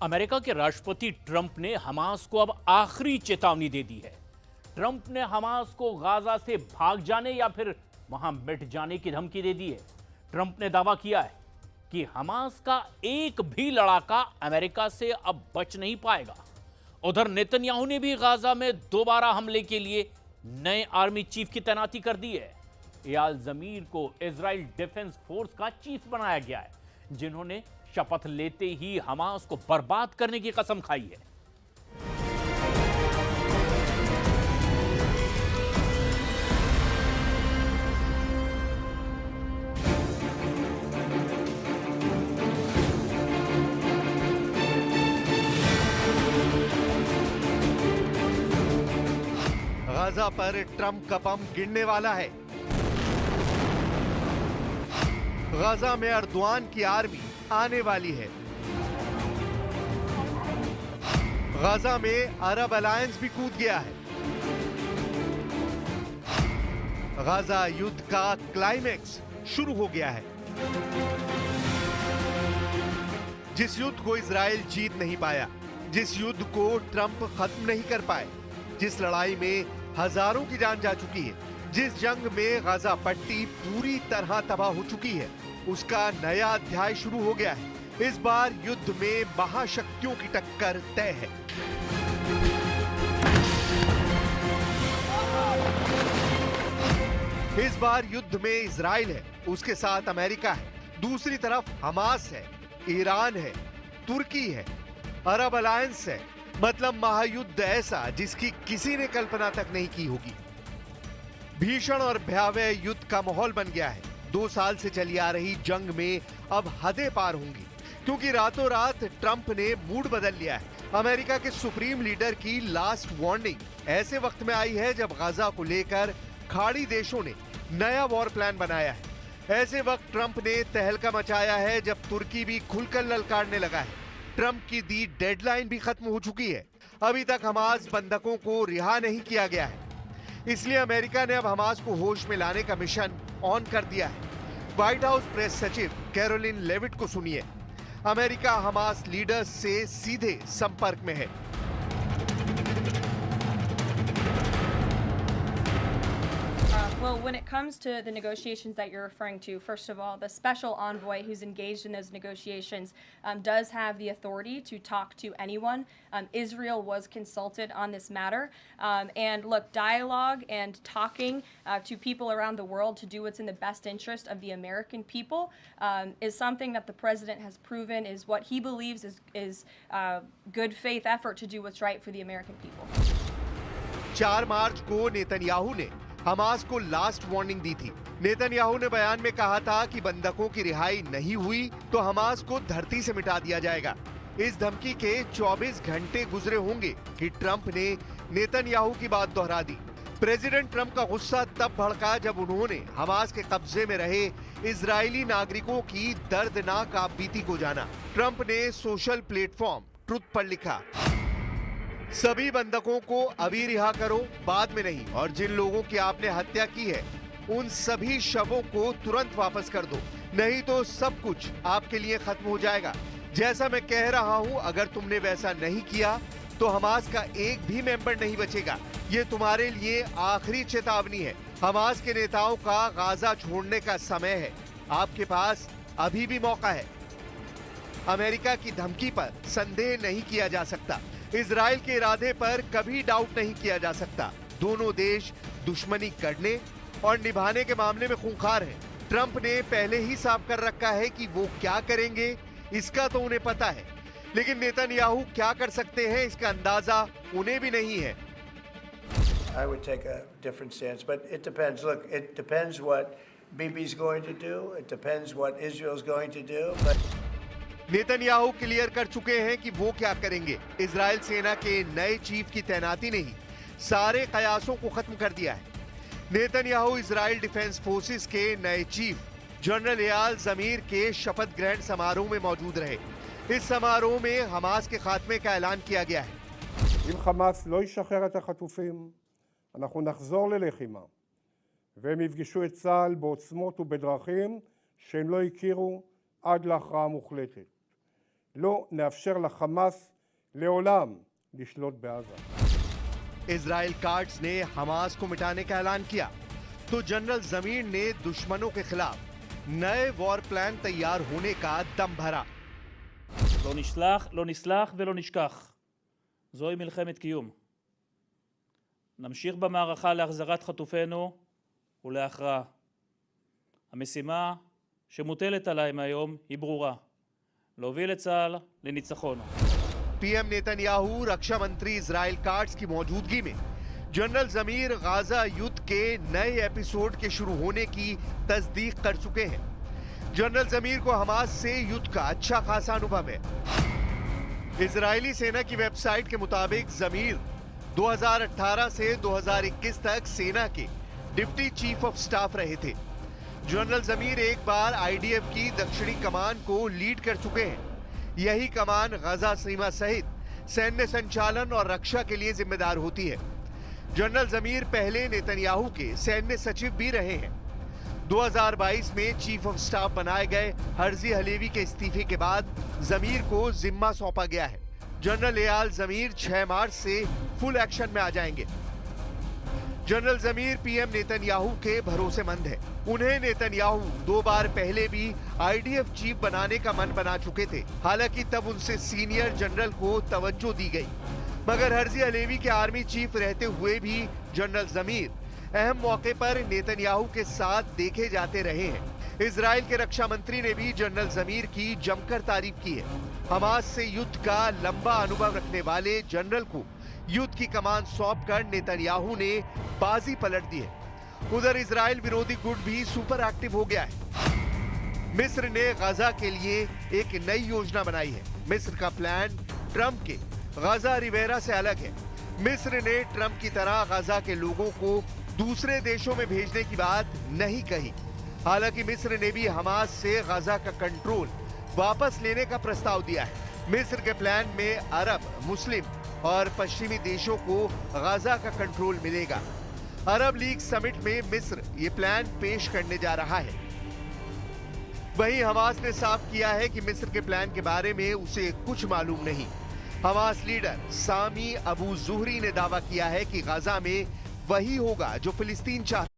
America के राष्ट्रपति Trump ने हमास को अब आखिरी चेतावनी दे दी है। ट्रंप ने हमास को गाजा से भाग जाने या फिर वहां मिट जाने की धमकी दे दी है। ट्रंप ने दावा किया है कि हमास का एक भी लड़ाका अमेरिका से अब बच नहीं पाएगा। उधर नेतन्याहू ने भी गाजा में दोबारा हमले के लिए नए आर्मी चीफ की तैनाती कर दी है। एयाल जमीर को इजराइल डिफेंस फोर्स का चीफ बनाया गया है, जिन्होंने शपथ लेते ही हमास को बर्बाद करने की कसम खाई है। गाजा पर ट्रंप का बम गिरने वाला है। गाजा में अर्दवान की आर्मी आने वाली है। गाजा में अरब अलायंस भी कूद गया है। गाजा युद्ध का क्लाइमैक्स शुरू हो गया है। जिस युद्ध को इजराइल जीत नहीं पाया, जिस युद्ध को ट्रंप खत्म नहीं कर पाए, जिस लड़ाई में हजारों की जान जा चुकी है, जिस जंग में गाजा पट्टी पूरी तरह तबाह हो चुकी है, उसका नया अध्याय शुरू हो गया है। इस बार युद्ध में महाशक्तियों की टक्कर तय है। इस बार युद्ध में इजराइल है, उसके साथ अमेरिका है, दूसरी तरफ हमास है, ईरान है, तुर्की है, अरब अलायंस है। मतलब महायुद्ध ऐसा जिसकी किसी ने कल्पना तक नहीं की होगी। भीषण और भयावह युद्ध का माहौल बन गया है। 2 साल से चली आ रही जंग में अब हदें पार होंगी, क्योंकि रातों रात ट्रंप ने मूड बदल लिया है। अमेरिका के सुप्रीम लीडर की लास्ट वार्निंग ऐसे वक्त में आई है जब गाजा को लेकर खाड़ी देशों ने नया वॉर प्लान बनाया है। ऐसे वक्त ट्रंप ने तहलका मचाया है जब तुर्की भी खुलकर ललकारने लगा है। ट्रंप की दी डेडलाइन भी खत्म हो चुकी है। अभी तक हमास बंधकों को रिहा नहीं किया गया है, इसलिए अमेरिका ने अब हमास को होश में लाने का मिशन ऑन कर दिया है। व्हाइट हाउस प्रेस सचिव कैरोलिन लेविट को सुनिए। अमेरिका हमास लीडर्स से सीधे संपर्क में है। Well, when it comes to the negotiations that you're referring to, first of all, the special envoy who's engaged in those negotiations does have the authority to talk to anyone. Israel was consulted on this matter. And look, dialogue and talking to people around the world to do what's in the best interest of the American people is something that the president has proven is what he believes is good faith effort to do what's right for the American people. 4 मार्च को Netanyahu ने Hamas को last warning दी थी। Netanyahu ने बयान में कहा था कि बंधकों की रिहाई नहीं हुई तो हमास को धरती से मिटा दिया जाएगा। इस धमकी के 24 घंटे गुजरे होंगे कि ट्रंप ने नेतन्याहू की बात दोहरा दी। प्रेसिडेंट ट्रंप का गुस्सा तब भड़का जब उन्होंने हमास के कब्जे में रहे इजरायली नागरिकों की दर्दनाक आपबीती को जाना। ट्रंप ने सोशल प्लेटफॉर्म ट्रुथ पर लिखा, सभी बंधकों को अभी रिहा करो, बाद में नहीं, और जिन लोगों की आपने हत्या की है उन सभी शवों को तुरंत वापस कर दो, नहीं तो सब कुछ आपके लिए खत्म हो जाएगा। जैसा मैं कह रहा हूं, अगर तुमने वैसा नहीं किया तो हमास का एक भी मेंबर नहीं बचेगा। ये तुम्हारे लिए आखिरी चेतावनी है। हमास के नेताओं का गाजा छोड़ने का समय है। आपके पास अभी भी मौका है। अमेरिका की धमकी पर संदेह नहीं किया जा सकता। इजराइल के इरादे पर कभी डाउट नहीं किया जा सकता। दोनों देश दुश्मनी करने और निभाने के मामले में खूंखार हैं। ट्रंप ने पहले ही साफ कर रखा है कि वो क्या करेंगे, इसका तो उन्हें पता है, लेकिन नेतन्याहू क्या कर सकते हैं इसका अंदाजा उन्हें भी नहीं है। I would take a different stance, but it depends. Look, it depends what Bibi's going to do. It depends what Israel's going to do. But Netanyahu clear कर चुके हैं कि वो क्या करेंगे। इजराइल सेना के नए चीफ की तैनाती ने ही सारे कयासों को खत्म कर दिया है। नेतन्याहू इजराइल डिफेंस फोर्सेस के नए चीफ जनरल एयाल जमीर के शपथ ग्रहण समारोह में मौजूद रहे। इस समारोह में हमास के खात्मे का ऐलान किया गया है। אם חמאס לא ישחרר את החטופים, אנחנו נחזור ללחימה, והם יפגשו את צה"ל בעוצמות ובדרכים שהם לא הכירו עד להכרעה מוחלטת. לא נאפשר לחמאס לעולם לשלוט בעזה. इजराइल कार्ड्स ने हमास को मिटाने का ऐलान किया तो जनरल जमीर ने दुश्मनों के खिलाफ नए वॉर प्लान तैयार होने का दम भरा। לא נסלח ולא נשכח. זוהי מלחמת קיום. נמשיך במערכה להחזרת חטופינו ולהכרעה. המשימה שמוטלת עליהם היום היא ברורה. להוביל את צה"ל לניצחון. पीएम नेतन्याहू रक्षा मंत्री इजराइल कार्ड्स की मौजूदगी में जनरल जमीर गाजा युद्ध के नए एपिसोड के शुरू होने की तस्दीक कर चुके हैं। जनरल जमीर को हमास से युद्ध का अच्छा खासा अनुभव है। इजरायली सेना की वेबसाइट के मुताबिक जमीर 2018 से 2021 तक सेना के डिप्टी चीफ ऑफ स्टाफ रहे थे। जनरल जमीर एक बार आईडीएफ की दक्षिणी कमान को लीड कर चुके हैं। यही कमान गजा सीमा सहित सैन्य संचालन और रक्षा के लिए जिम्मेदार होती है। जनरल जमीर पहले नेतन्याहू के सैन्य सचिव भी रहे हैं। 2022 में चीफ ऑफ स्टाफ बनाए गए हर्जी हलेवी के इस्तीफे के बाद जमीर को जिम्मा सौंपा गया है। जनरल एयाल जमीर 6 मार्च से फुल एक्शन में आ जाएंगे। जनरल जमीर पीएम नेतन्याहू के भरोसेमंद है। उन्हें नेतन्याहू 2 बार पहले भी आईडीएफ चीफ बनाने का मन बना चुके थे। हालांकि तब उनसे सीनियर जनरल को तवज्जो दी गई, मगर हर्जी हलेवी के आर्मी चीफ रहते हुए भी जनरल जमीर अहम मौके पर नेतन्याहू के साथ देखे जाते रहे हैं। इजराइल के रक्षा मंत्री ने भी जनरल जमीर की जमकर तारीफ की है। हमास से युद्ध का लंबा अनुभव रखने वाले जनरल को युद्ध की कमान सौंपकर नेतन्याहू ने बाजी पलट दी है। उधर इजराइल विरोधी गुट भी सुपर एक्टिव हो गया है। मिस्र ने गजा के लिए एक नई योजना बनाई है। मिस्र का प्लान ट्रंप के गजा रिवेरा से अलग है। मिस्र ने ट्रंप की तरह गजा के लोगों को दूसरे देशों में भेजने की बात नहीं कही। हालांकि मिस्र ने भी हमास से गजा का कंट्रोल वापस लेने का प्रस्ताव दिया है। मिस्र के प्लान में अरब, मुस्लिम और पश्चिमी देशों को गजा का कंट्रोल मिलेगा। अरब लीग समिट में मिस्र ये प्लान पेश करने जा रहा है। वहीं हमास ने साफ किया है कि मिस्र के प्लान के बारे में उसे कुछ मालूम नहीं। हमास लीडर सामी अबू जुहरी ने दावा किया है कि गजा में वही होगा जो फिलिस्तीन चाहता